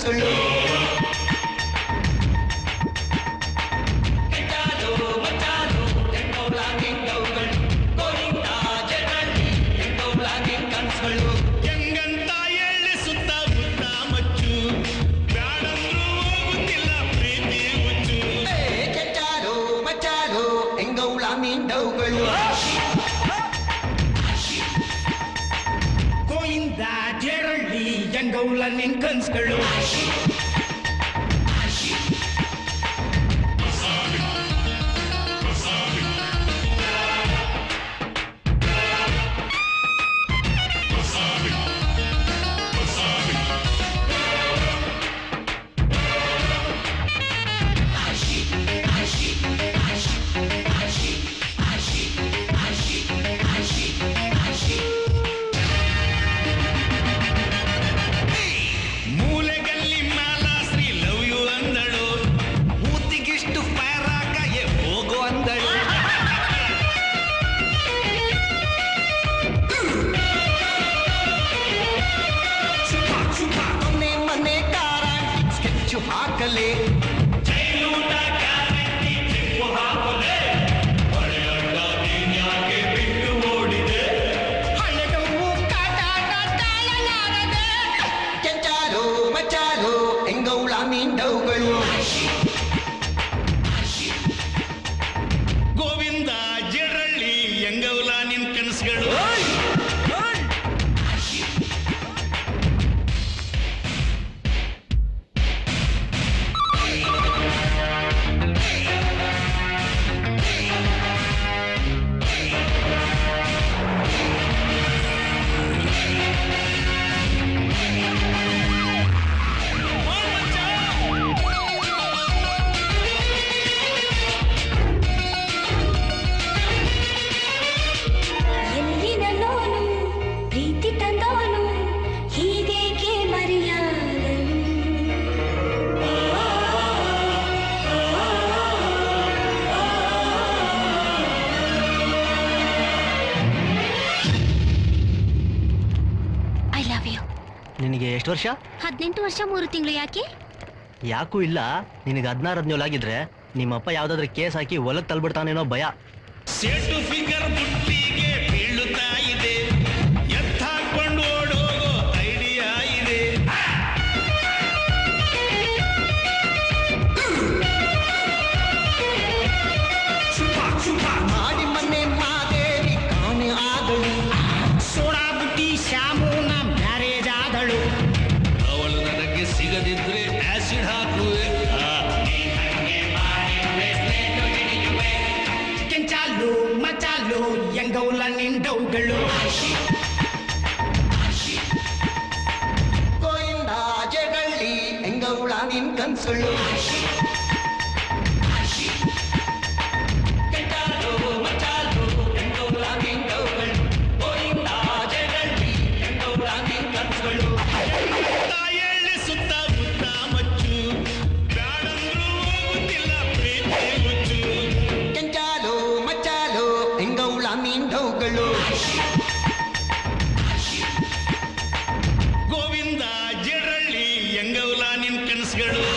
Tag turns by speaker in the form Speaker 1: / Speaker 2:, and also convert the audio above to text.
Speaker 1: ಕನ್ಸುಗಳು.
Speaker 2: ಗೋವಿಂದ ಜರಳ್ಳಿ ಎಂಗೌಲ ನಿನ್ ಕನ್ಸ್ಗಳು.
Speaker 1: ಹಾಕಲೆ ಕೆಂಚಾಲು ಮಚಾಲು ಎಂಗೌಳ ಮೀಂಡವುಗಳು.
Speaker 2: ಗೋವಿಂದ ಜರಳ್ಳಿ ಎಂಗೌಲ ನಿನ್ ಕನಸುಗಳು.
Speaker 3: ನಿನಗೆ ಎಷ್ಟು ವರ್ಷ?
Speaker 4: 18 ವರ್ಷ 3 ತಿಂಗಳು. ಯಾಕೆ?
Speaker 3: ಯಾಕೂ ಇಲ್ಲ. ನಿನಗೆ 16-17 ಆಗಿದ್ರೆ ನಿಮ್ಮಪ್ಪ ಯಾವ್ದಾದ್ರು ಕೇಸ್ ಹಾಕಿ ಹೊಲಕ್ ತಲ್ಬಿಡ್ತಾನೇನೋ ಭಯ.
Speaker 2: ಸೇಟು ಫಿಗರ್ ಬುಟ್ಟಿಗೆ ಬೀಳುತ್ತಾ ಇದೆ, ಎತ್ತಾಕೊಂಡು ಓಡೋಗೋ ಐಡಿಯಾ ಇದೆ.
Speaker 1: ಮಾಡಿ ಮನೆ ಮಾದೇವಿ ಕಾಣೆ ಆದಳು,
Speaker 2: ಸೋಡಾ ಬುಟ್ಟಿ ಶ್ಯಾಮೂನ ಮ್ಯಾರೇಜ್ ಆದಳು. ಅವಳು ನನಗೆ ಸಿಗದಿದ್ರೆ ಆಸಿಡ್ ಹಾಕುವೆ. ಕೆಂಚಾಲು ಮಚಾಲು ಎಂಗೌಲ ನಿಂಡವುಗಳು.
Speaker 1: ಗೋವಿಂದ ಜಗಳ್ಳಿ ಎಂಗೌಳ ನಿನ್ ಕನ್ಸುಗಳು.
Speaker 2: ಗೋವಿಂದ ಜರಳ್ಳಿ ಎಂಗೌಲ ನಿನ್ ಕನಸುಗಳು.